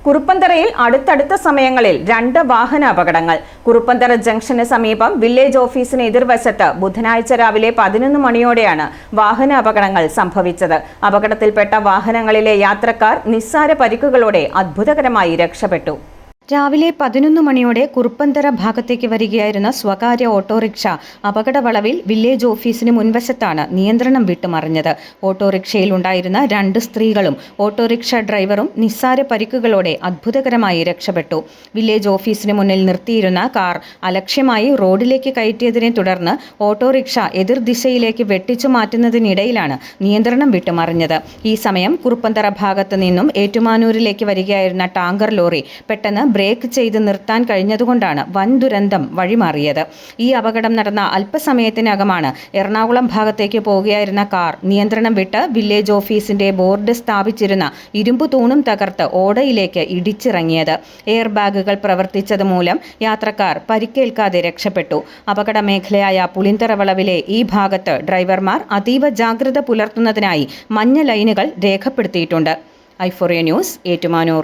കുറുപ്പന്തറയിൽ അടുത്തടുത്ത സമയങ്ങളിൽ 2 വാഹന അപകടങ്ങൾ. കുറുപ്പന്തറ ജംഗ്ഷന് സമീപം വില്ലേജ് ഓഫീസിന് എതിർവശത്ത് ബുധനാഴ്ച രാവിലെ 11 മണിയോടെയാണ് വാഹന അപകടങ്ങൾ സംഭവിച്ചത്. അപകടത്തിൽപ്പെട്ട വാഹനങ്ങളിലെ യാത്രക്കാർ നിസ്സാര പരിക്കുകളോടെ അത്ഭുതകരമായി രക്ഷപ്പെട്ടു. രാവിലെ 11 മണിയോടെ കുറുപ്പന്തറ ഭാഗത്തേക്ക് വരികയായിരുന്ന സ്വകാര്യ ഓട്ടോറിക്ഷ അപകടവളവിൽ വില്ലേജ് ഓഫീസിന് മുൻവശത്താണ് നിയന്ത്രണം വിട്ടുമറിഞ്ഞത്. ഓട്ടോറിക്ഷയിൽ ഉണ്ടായിരുന്ന 2 സ്ത്രീകളും ഓട്ടോറിക്ഷ ഡ്രൈവറും നിസ്സാര പരിക്കുകളോടെ അത്ഭുതകരമായി രക്ഷപ്പെട്ടു. വില്ലേജ് ഓഫീസിന് മുന്നിൽ നിർത്തിയിരുന്ന കാർ അലക്ഷ്യമായി റോഡിലേക്ക് കയറ്റിയതിനെ തുടർന്ന് ഓട്ടോറിക്ഷ എതിർദിശയിലേക്ക് വെട്ടിച്ചു മാറ്റുന്നതിനിടയിലാണ് നിയന്ത്രണം വിട്ടുമറിഞ്ഞത്. ഈ സമയം കുറുപ്പന്തറ ഭാഗത്ത് നിന്നും ഏറ്റുമാനൂരിലേക്ക് വരികയായിരുന്ന ടാങ്കർ ലോറി പെട്ടെന്ന് ബ്രേക്ക് ചെയ്ത് നിർത്താൻ കഴിഞ്ഞതുകൊണ്ടാണ് വൻ ദുരന്തം വഴിമാറിയത്. ഈ അപകടം നടന്ന അല്പസമയത്തിനകമാണ് എറണാകുളം ഭാഗത്തേക്ക് പോകുകയായിരുന്ന കാർ നിയന്ത്രണം വിട്ട് വില്ലേജ് ഓഫീസിന്റെ ബോർഡ് സ്ഥാപിച്ചിരുന്ന ഇരുമ്പു തൂണും തകർത്ത് ഓടയിലേക്ക് ഇടിച്ചിറങ്ങിയത്. എയർ ബാഗുകൾ പ്രവർത്തിച്ചത് മൂലം യാത്രക്കാർ പരിക്കേൽക്കാതെ രക്ഷപ്പെട്ടു. അപകട മേഖലയായ പുളിന്തറ വളവിലെ ഈ ഭാഗത്ത് ഡ്രൈവർമാർ അതീവ ജാഗ്രത പുലർത്തുന്നതിനായി മഞ്ഞ ലൈനുകൾ രേഖപ്പെടുത്തിയിട്ടുണ്ട്. ഐഫോറിയ ന്യൂസ്, ഏറ്റുമാനൂർ.